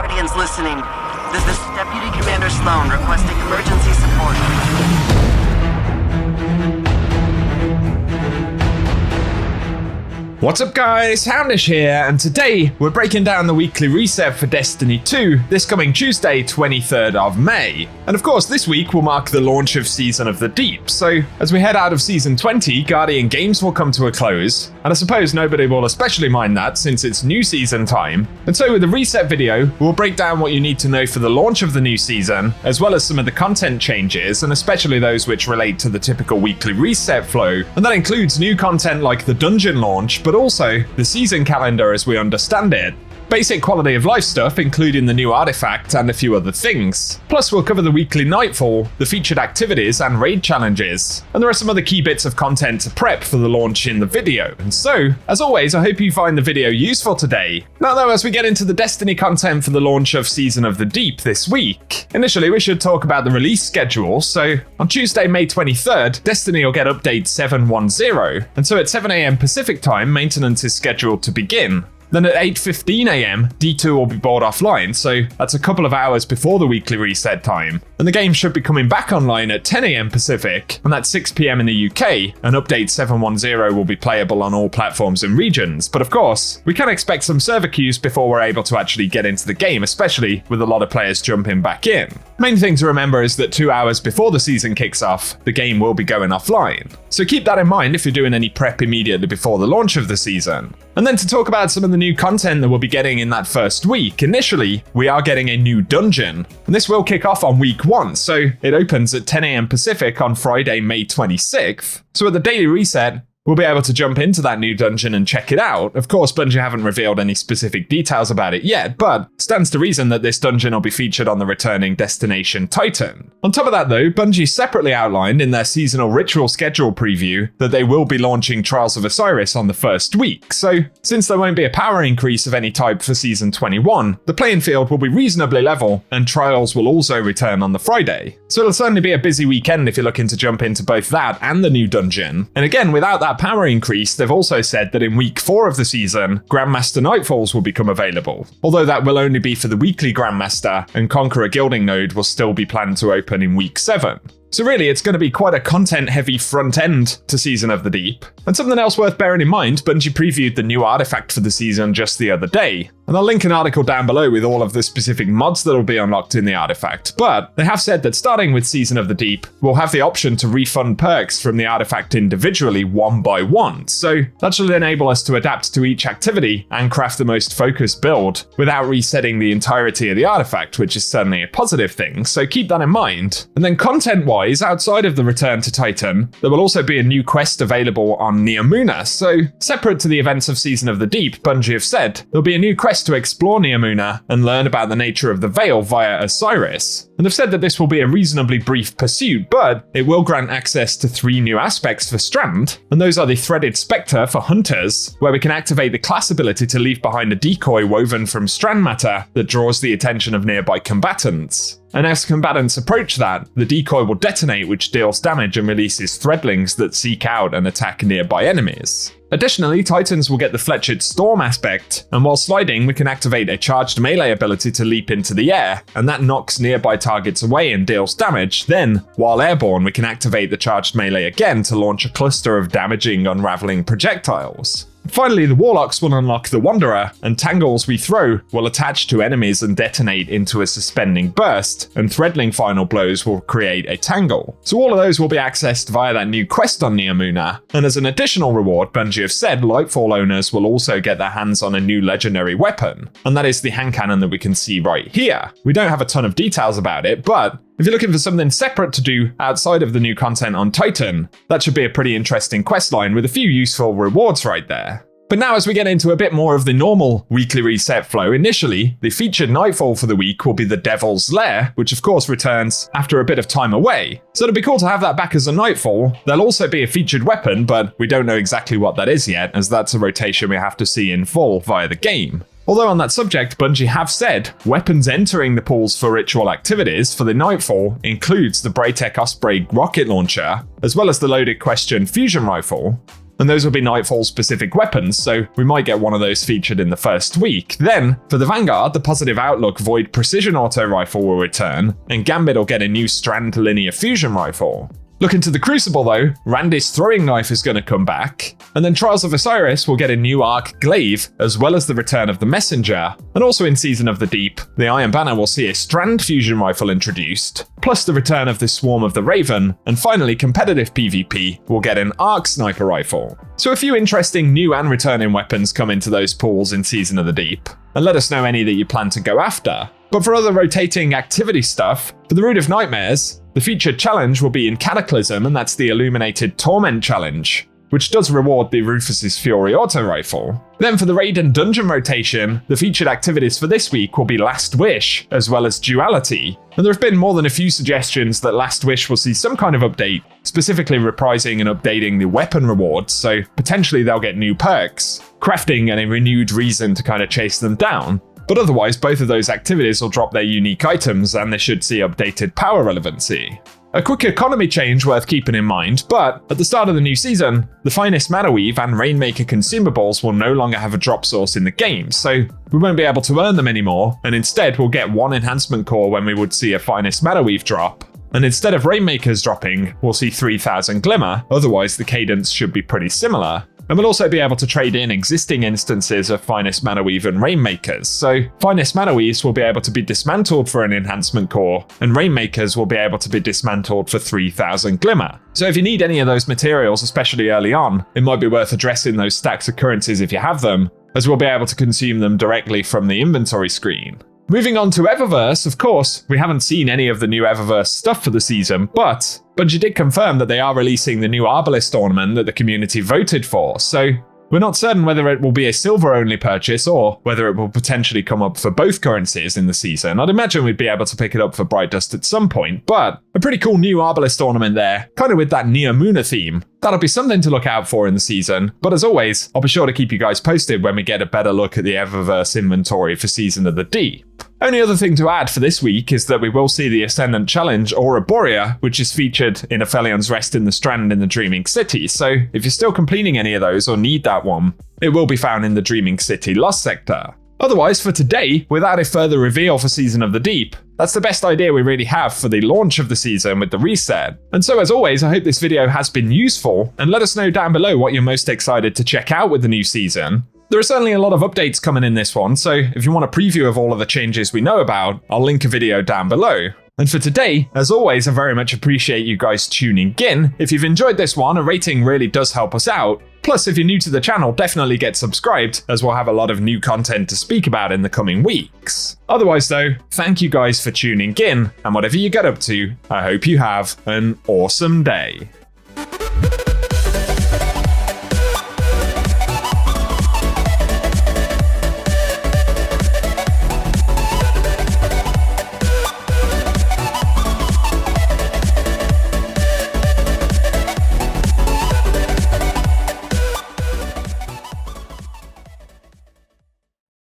Guardians listening. This is Deputy Commander Sloan requesting emergency support. What's up guys, Houndish here, and today we're breaking down the weekly reset for Destiny 2 this coming Tuesday, 23rd of May. And of course this week will mark the launch of Season of the Deep, so as we head out of Season 20, Guardian Games will come to a close, and I suppose nobody will especially mind that since it's new season time. And so with the reset video, we'll break down what you need to know for the launch of the new season, as well as some of the content changes, and especially those which relate to the typical weekly reset flow, and that includes new content like the dungeon launch, but also the season calendar as we understand it. Basic quality of life stuff, including the new artifact and a few other things. Plus we'll cover the weekly Nightfall, the featured activities and raid challenges. And there are some other key bits of content to prep for the launch in the video. And so, as always, I hope you find the video useful today. Now though, as we get into the Destiny content for the launch of Season of the Deep this week, initially we should talk about the release schedule. So on Tuesday, May 23rd, Destiny will get update 710. And so at 7 AM Pacific time, maintenance is scheduled to begin. Then at 8:15 AM, D2 will be brought offline, so that's a couple of hours before the weekly reset time. And the game should be coming back online at 10 AM Pacific, and that's 6 PM in the UK, and update 710 will be playable on all platforms and regions. But of course, we can expect some server queues before we're able to actually get into the game, especially with a lot of players jumping back in. Main thing to remember is that 2 hours before the season kicks off, the game will be going offline. So keep that in mind if you're doing any prep immediately before the launch of the season. And then to talk about some of the new content that we'll be getting in that first week, initially, we are getting a new dungeon. And this will kick off on week 1, so it opens at 10 AM Pacific on Friday, May 26th. So at the daily reset, we'll be able to jump into that new dungeon and check it out. Of course, Bungie haven't revealed any specific details about it yet, but stands to reason that this dungeon will be featured on the returning destination Titan. On top of that though, Bungie separately outlined in their seasonal ritual schedule preview that they will be launching Trials of Osiris on the first week. So, since there won't be a power increase of any type for Season 21, the playing field will be reasonably level, and Trials will also return on the Friday. So it'll certainly be a busy weekend if you're looking to jump into both that and the new dungeon. And again, without that power increase, they've also said that in week 4 of the season, Grandmaster Nightfalls will become available. Although that will only be for the weekly Grandmaster, and Conqueror Guilding node will still be planned to open in week 7. So really, it's going to be quite a content-heavy front end to Season of the Deep. And something else worth bearing in mind, Bungie previewed the new artifact for the season just the other day. And I'll link an article down below with all of the specific mods that will be unlocked in the artifact. But they have said that starting with Season of the Deep, we'll have the option to refund perks from the artifact individually one by one. So that should enable us to adapt to each activity and craft the most focused build without resetting the entirety of the artifact, which is certainly a positive thing. So keep that in mind. And then content-wise, outside of the return to Titan, there will also be a new quest available on Neomuna. So separate to the events of Season of the Deep, Bungie have said there'll be a new quest to explore Neomuna and learn about the nature of the Veil via Osiris. And they've said that this will be a reasonably brief pursuit, but it will grant access to 3 new aspects for Strand, and those are the Threaded Spectre for Hunters, where we can activate the class ability to leave behind a decoy woven from Strand matter that draws the attention of nearby combatants. And as combatants approach that, the decoy will detonate, which deals damage and releases threadlings that seek out and attack nearby enemies. Additionally, Titans will get the Fletchered Storm aspect, and while sliding, we can activate a charged melee ability to leap into the air, and that knocks nearby targets away and deals damage. Then, while airborne, we can activate the charged melee again to launch a cluster of damaging, unraveling projectiles. Finally, the Warlocks will unlock the Wanderer, and tangles we throw will attach to enemies and detonate into a suspending burst, and threadling final blows will create a tangle. So all of those will be accessed via that new quest on Neomuna, and as an additional reward, Bungie have said Lightfall owners will also get their hands on a new legendary weapon, and that is the hand cannon that we can see right here. We don't have a ton of details about it, but if you're looking for something separate to do outside of the new content on Titan, that should be a pretty interesting questline with a few useful rewards right there. But now as we get into a bit more of the normal weekly reset flow, initially, the featured Nightfall for the week will be the Devil's Lair, which of course returns after a bit of time away. So it'd be cool to have that back as a Nightfall. There'll also be a featured weapon, but we don't know exactly what that is yet, as that's a rotation we have to see in full via the game. Although on that subject, Bungie have said weapons entering the pools for ritual activities for the Nightfall includes the Braytech Osprey rocket launcher, as well as the loaded question fusion rifle. and those will be Nightfall specific weapons, so we might get one of those featured in the first week. Then, for the Vanguard, the Positive Outlook Void Precision Auto Rifle will return, and Gambit will get a new Strand Linear Fusion Rifle. Looking to the Crucible though, Randy's throwing knife is going to come back, and then Trials of Osiris will get a new Arc Glaive, as well as the return of the Messenger, and also in Season of the Deep, the Iron Banner will see a Strand Fusion Rifle introduced, plus the return of the Swarm of the Raven, and finally competitive PvP will get an Arc Sniper Rifle. So a few interesting new and returning weapons come into those pools in Season of the Deep, and let us know any that you plan to go after. But for other rotating activity stuff, for the Root of Nightmares, the featured challenge will be in Cataclysm, and that's the Illuminated Torment Challenge, which does reward the Rufus's Fury Auto Rifle. Then for the Raid and Dungeon rotation, the featured activities for this week will be Last Wish, as well as Duality. And there have been more than a few suggestions that Last Wish will see some kind of update, specifically reprising and updating the weapon rewards, so potentially they'll get new perks, crafting and a renewed reason to kind of chase them down. But otherwise, both of those activities will drop their unique items and they should see updated power relevancy. A quick economy change worth keeping in mind, but at the start of the new season, the Finest Mana Weave and Rainmaker consumables will no longer have a drop source in the game, so we won't be able to earn them anymore, and instead we'll get one enhancement core when we would see a Finest Mana Weave drop. And instead of Rainmakers dropping, we'll see 3000 Glimmer, otherwise the cadence should be pretty similar. And we'll also be able to trade in existing instances of Finest Mana Weave and Rainmakers. So Finest Mana Weaves will be able to be dismantled for an enhancement core, and Rainmakers will be able to be dismantled for 3000 Glimmer. So if you need any of those materials, especially early on, it might be worth addressing those stacks of currencies if you have them, as we'll be able to consume them directly from the inventory screen. Moving on to Eververse, of course, we haven't seen any of the new Eververse stuff for the season, but Bungie did confirm that they are releasing the new Arbalest ornament that the community voted for, so we're not certain whether it will be a silver-only purchase or whether it will potentially come up for both currencies in the season. I'd imagine we'd be able to pick it up for Bright Dust at some point, but a pretty cool new Arbalest ornament there, kind of with that Neomuna theme. That'll be something to look out for in the season, but as always, I'll be sure to keep you guys posted when we get a better look at the Eververse inventory for Season of the Deep. Only other thing to add for this week is that we will see the Ascendant Challenge or Arborea, which is featured in Aphelion's Rest in the Strand in the Dreaming City, so if you're still completing any of those or need that one, it will be found in the Dreaming City Lost Sector. Otherwise, for today, without a further reveal for Season of the Deep, that's the best idea we really have for the launch of the season with the reset. And so as always, I hope this video has been useful, and let us know down below what you're most excited to check out with the new season. There are certainly a lot of updates coming in this one, so if you want a preview of all of the changes we know about, I'll link a video down below. And for today, as always, I very much appreciate you guys tuning in. If you've enjoyed this one, a rating really does help us out. Plus, if you're new to the channel, definitely get subscribed, as we'll have a lot of new content to speak about in the coming weeks. Otherwise though, thank you guys for tuning in, and whatever you get up to, I hope you have an awesome day.